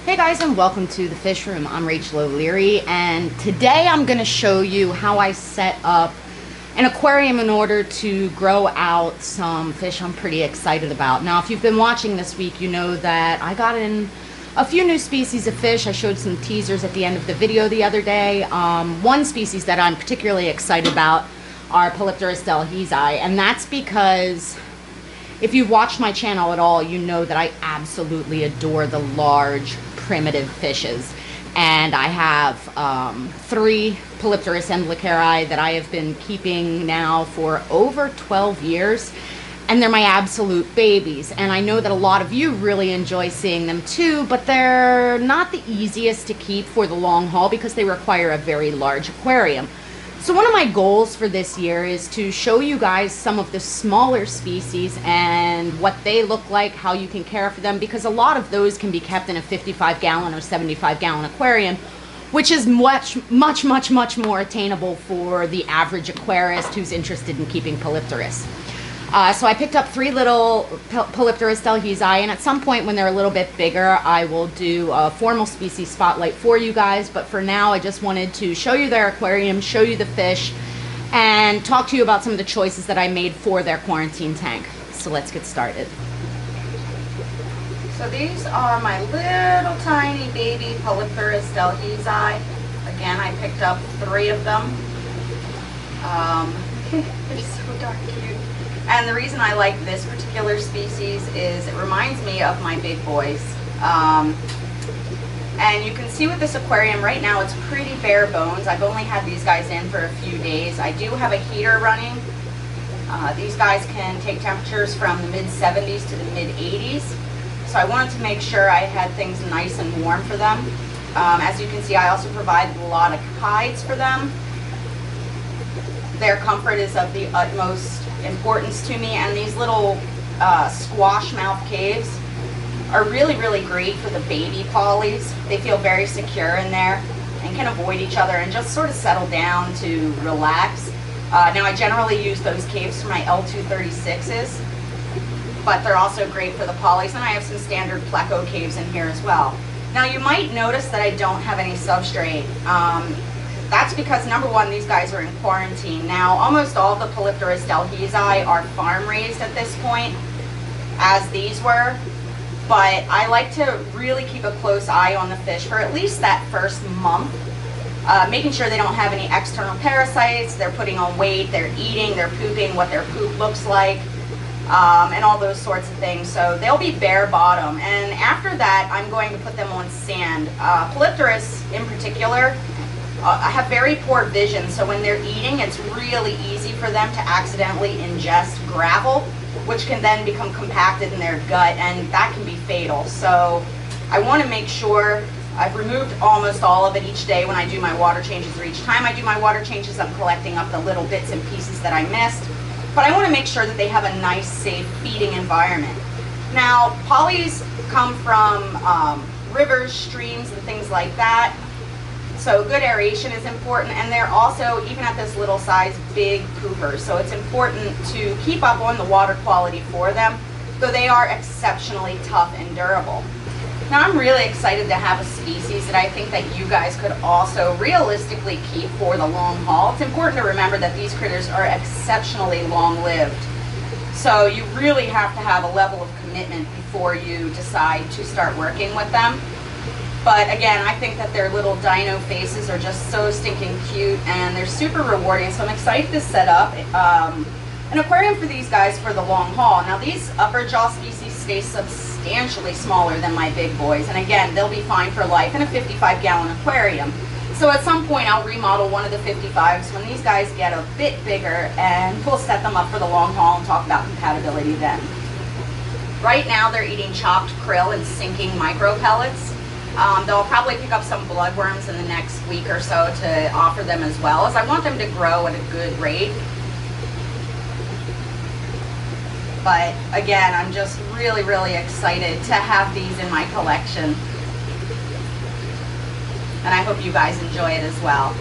Hey guys, and welcome to the Fish Room. I'm Rachel O'Leary, and today I'm going to show you how I set up an aquarium in order to grow out some fish I'm pretty excited about. Now, if you've been watching this week, you know that I got in a few new species of fish. I showed some teasers at the end of the video the other day. One species that I'm particularly excited about are Polypterus delhezi, and that's because if you've watched my channel at all, you know that I absolutely adore the large primitive fishes. And I have 3 Polypterus emblicari that I have been keeping now for over 12 years. And they're my absolute babies. And I know that a lot of you really enjoy seeing them too, but they're not the easiest to keep for the long haul because they require a very large aquarium. So one of my goals for this year is to show you guys some of the smaller species and what they look like, how you can care for them, because a lot of those can be kept in a 55-gallon or 75-gallon aquarium, which is much more attainable for the average aquarist who's interested in keeping Polypterus. So I picked up 3 little Polypterus delhezi, and at some point when they're a little bit bigger, I will do a formal species spotlight for you guys. But for now, I just wanted to show you their aquarium, show you the fish, and talk to you about some of the choices that I made for their quarantine tank. So let's get started. So these are my little tiny baby Polypterus delhezi. Again, I picked up 3 of them. They're so darn cute. And the reason I like this particular species is it reminds me of my big boys. And you can see with this aquarium right now, it's pretty bare bones. I've only had these guys in for a few days. I do have a heater running. These guys can take temperatures from the mid-70s to the mid-80s. So I wanted to make sure I had things nice and warm for them. As you can see, I also provide a lot of hides for them. Their comfort is of the utmost importance to me, and these little squash mouth caves are really great for the baby polys. They feel very secure in there and can avoid each other and just sort of settle down to relax. Now I generally use those caves for my L236s, but they're also great for the polys, and I have some standard pleco caves in here as well. Now you might notice that I don't have any substrate. That's because, number one, these guys are in quarantine. Now, almost all the Polypterus delhezi are farm raised at this point, as these were. But I like to really keep a close eye on the fish for at least that first month, making sure they don't have any external parasites, they're putting on weight, they're eating, they're pooping, what their poop looks like, and all those sorts of things. So they'll be bare bottom. And after that, I'm going to put them on sand. Polypterus in particular, I have very poor vision, so when they're eating, it's really easy for them to accidentally ingest gravel, which can then become compacted in their gut, and that can be fatal. So I want to make sure I've removed almost all of it each day when I do my water changes, or each time I do my water changes, I'm collecting up the little bits and pieces that I missed. But I want to make sure that they have a nice, safe feeding environment. Now, polys come from rivers, streams, and things like that. So good aeration is important, and they're also, even at this little size, big poopers. So it's important to keep up on the water quality for them, though they are exceptionally tough and durable. Now I'm really excited to have a species that I think that you guys could also realistically keep for the long haul. It's important to remember that these critters are exceptionally long-lived. So you really have to have a level of commitment before you decide to start working with them. But again, I think that their little dino faces are just so stinking cute, and they're super rewarding. So I'm excited to set up an aquarium for these guys for the long haul. Now these upper jaw species stay substantially smaller than my big boys. And again, they'll be fine for life in a 55-gallon aquarium. So at some point I'll remodel one of the 55s when these guys get a bit bigger, and we'll set them up for the long haul and talk about compatibility then. Right now they're eating chopped krill and sinking micro pellets. They'll probably pick up some bloodworms in the next week or so to offer them as well, as I want them to grow at a good rate. But again, I'm just really excited to have these in my collection. And I hope you guys enjoy it as well.